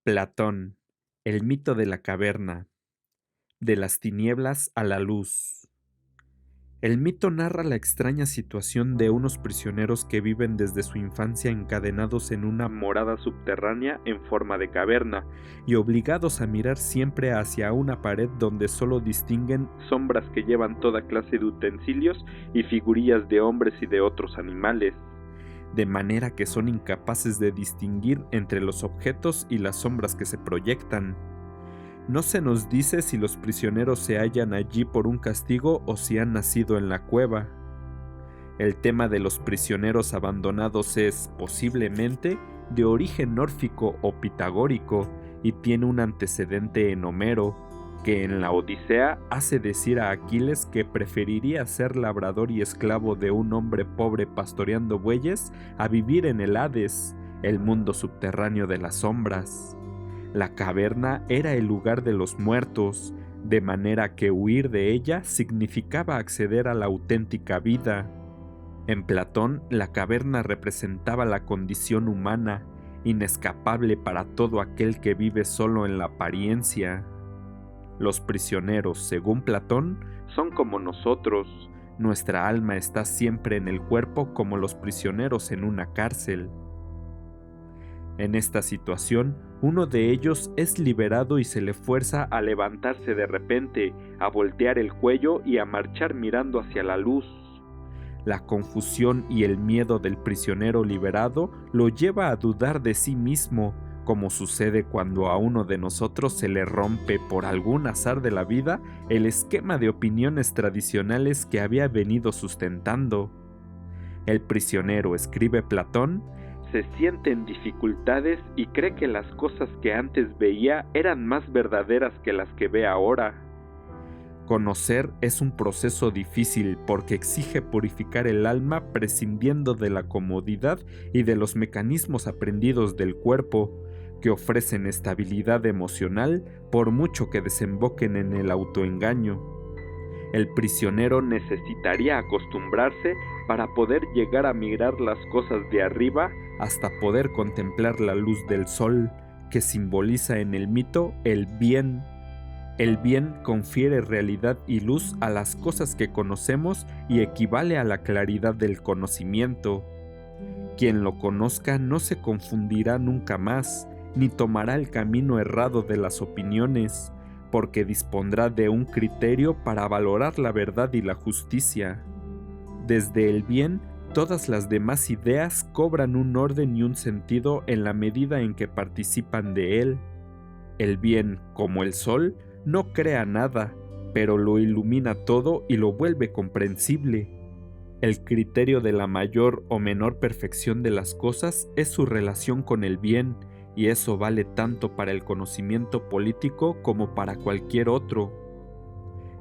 Platón, el mito de la caverna, de las tinieblas a la luz. El mito narra la extraña situación de unos prisioneros que viven desde su infancia encadenados en una morada subterránea en forma de caverna y obligados a mirar siempre hacia una pared donde solo distinguen sombras que llevan toda clase de utensilios y figurillas de hombres y de otros animales, de manera que son incapaces de distinguir entre los objetos y las sombras que se proyectan. No se nos dice si los prisioneros se hallan allí por un castigo o si han nacido en la cueva. El tema de los prisioneros abandonados es, posiblemente, de origen nórfico o pitagórico y tiene un antecedente en Homero, que en la Odisea hace decir a Aquiles que preferiría ser labrador y esclavo de un hombre pobre pastoreando bueyes a vivir en el Hades, el mundo subterráneo de las sombras. La caverna era el lugar de los muertos, de manera que huir de ella significaba acceder a la auténtica vida. En Platón, la caverna representaba la condición humana, inescapable para todo aquel que vive solo en la apariencia. Los prisioneros, según Platón, son como nosotros. Nuestra alma está siempre en el cuerpo como los prisioneros en una cárcel. En esta situación, uno de ellos es liberado y se le fuerza a levantarse de repente, a voltear el cuello y a marchar mirando hacia la luz. La confusión y el miedo del prisionero liberado lo lleva a dudar de sí mismo, como sucede cuando a uno de nosotros se le rompe por algún azar de la vida el esquema de opiniones tradicionales que había venido sustentando. El prisionero, escribe Platón, se siente en dificultades y cree que las cosas que antes veía eran más verdaderas que las que ve ahora. Conocer es un proceso difícil porque exige purificar el alma prescindiendo de la comodidad y de los mecanismos aprendidos del cuerpo, que ofrecen estabilidad emocional por mucho que desemboquen en el autoengaño. El prisionero necesitaría acostumbrarse para poder llegar a mirar las cosas de arriba hasta poder contemplar la luz del sol, que simboliza en el mito el bien. El bien confiere realidad y luz a las cosas que conocemos y equivale a la claridad del conocimiento. Quien lo conozca no se confundirá nunca más, ni tomará el camino errado de las opiniones, porque dispondrá de un criterio para valorar la verdad y la justicia. Desde el bien, todas las demás ideas cobran un orden y un sentido en la medida en que participan de él. El bien, como el sol, no crea nada, pero lo ilumina todo y lo vuelve comprensible. El criterio de la mayor o menor perfección de las cosas es su relación con el bien, y eso vale tanto para el conocimiento político como para cualquier otro.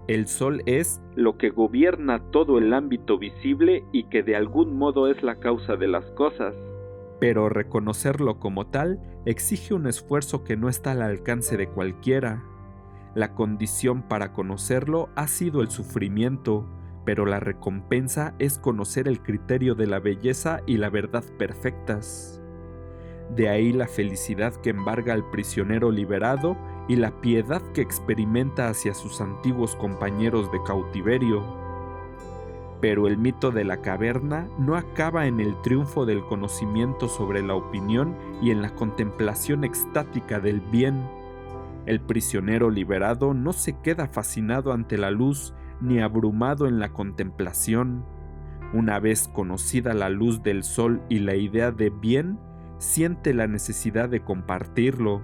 El sol es lo que gobierna todo el ámbito visible y que de algún modo es la causa de las cosas. Pero reconocerlo como tal exige un esfuerzo que no está al alcance de cualquiera. La condición para conocerlo ha sido el sufrimiento, pero la recompensa es conocer el criterio de la belleza y la verdad perfectas. De ahí la felicidad que embarga al prisionero liberado y la piedad que experimenta hacia sus antiguos compañeros de cautiverio. Pero el mito de la caverna no acaba en el triunfo del conocimiento sobre la opinión y en la contemplación extática del bien. El prisionero liberado no se queda fascinado ante la luz ni abrumado en la contemplación. Una vez conocida la luz del sol y la idea de bien, siente la necesidad de compartirlo.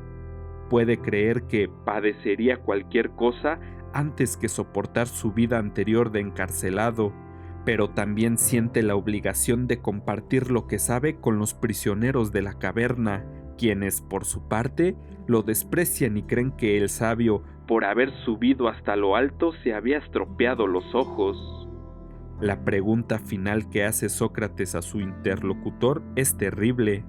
Puede creer que padecería cualquier cosa antes que soportar su vida anterior de encarcelado, pero también siente la obligación de compartir lo que sabe con los prisioneros de la caverna, quienes, por su parte, lo desprecian y creen que el sabio, por haber subido hasta lo alto, se había estropeado los ojos. La pregunta final que hace Sócrates a su interlocutor es terrible.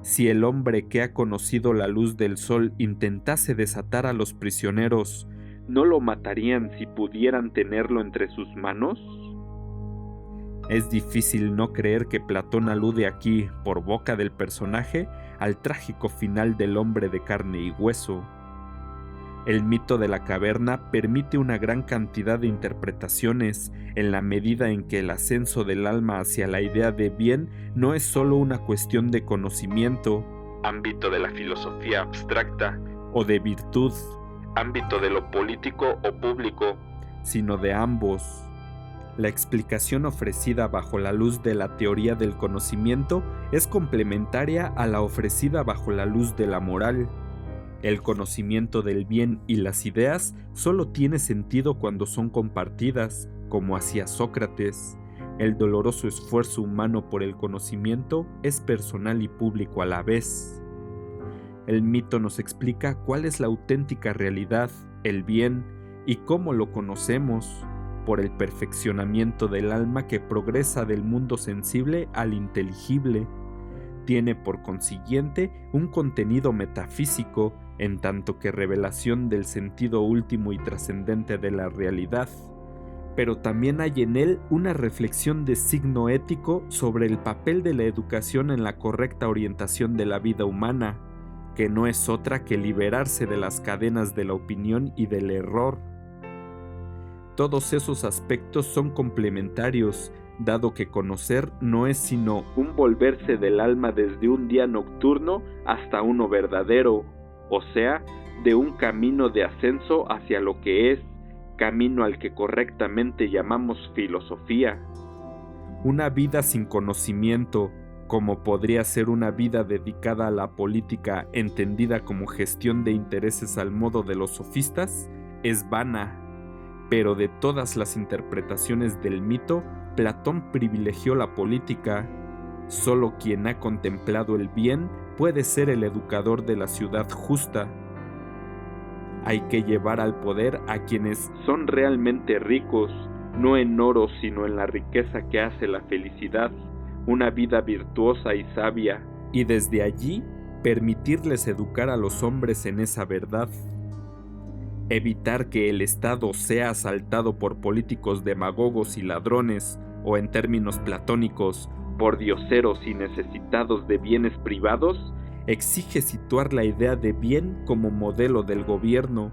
Si el hombre que ha conocido la luz del sol intentase desatar a los prisioneros, ¿no lo matarían si pudieran tenerlo entre sus manos? Es difícil no creer que Platón alude aquí, por boca del personaje, al trágico final del hombre de carne y hueso. El mito de la caverna permite una gran cantidad de interpretaciones en la medida en que el ascenso del alma hacia la idea de bien no es solo una cuestión de conocimiento, ámbito de la filosofía abstracta, o de virtud, ámbito de lo político o público, sino de ambos. La explicación ofrecida bajo la luz de la teoría del conocimiento es complementaria a la ofrecida bajo la luz de la moral. El conocimiento del bien y las ideas solo tiene sentido cuando son compartidas, como hacía Sócrates. El doloroso esfuerzo humano por el conocimiento es personal y público a la vez. El mito nos explica cuál es la auténtica realidad, el bien, y cómo lo conocemos, por el perfeccionamiento del alma que progresa del mundo sensible al inteligible. Tiene por consiguiente un contenido metafísico, en tanto que revelación del sentido último y trascendente de la realidad. Pero también hay en él una reflexión de signo ético sobre el papel de la educación en la correcta orientación de la vida humana, que no es otra que liberarse de las cadenas de la opinión y del error. Todos esos aspectos son complementarios, dado que conocer no es sino un volverse del alma desde un día nocturno hasta uno verdadero, o sea, de un camino de ascenso hacia lo que es, camino al que correctamente llamamos filosofía. Una vida sin conocimiento, como podría ser una vida dedicada a la política entendida como gestión de intereses al modo de los sofistas, es vana. Pero de todas las interpretaciones del mito, Platón privilegió la política. Solo quien ha contemplado el bien puede ser el educador de la ciudad justa. Hay que llevar al poder a quienes son realmente ricos, no en oro sino en la riqueza que hace la felicidad, una vida virtuosa y sabia, y desde allí permitirles educar a los hombres en esa verdad. Evitar que el Estado sea asaltado por políticos demagogos y ladrones, o en términos platónicos, por dioseros y necesitados de bienes privados, exige situar la idea de bien como modelo del gobierno.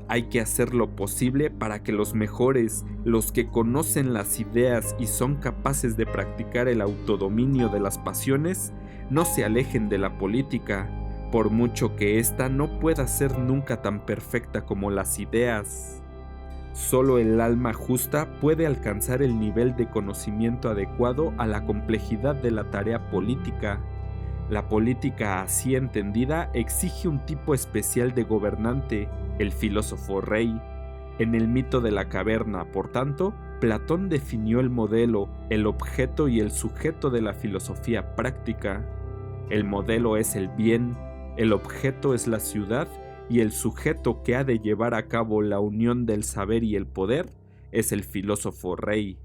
Hay que hacer lo posible para que los mejores, los que conocen las ideas y son capaces de practicar el autodominio de las pasiones, no se alejen de la política, por mucho que ésta no pueda ser nunca tan perfecta como las ideas. Solo el alma justa puede alcanzar el nivel de conocimiento adecuado a la complejidad de la tarea política. La política así entendida exige un tipo especial de gobernante, el filósofo rey. En el mito de la caverna, por tanto, Platón definió el modelo, el objeto y el sujeto de la filosofía práctica. El modelo es el bien, el objeto es la ciudad y el sujeto que ha de llevar a cabo la unión del saber y el poder es el filósofo rey.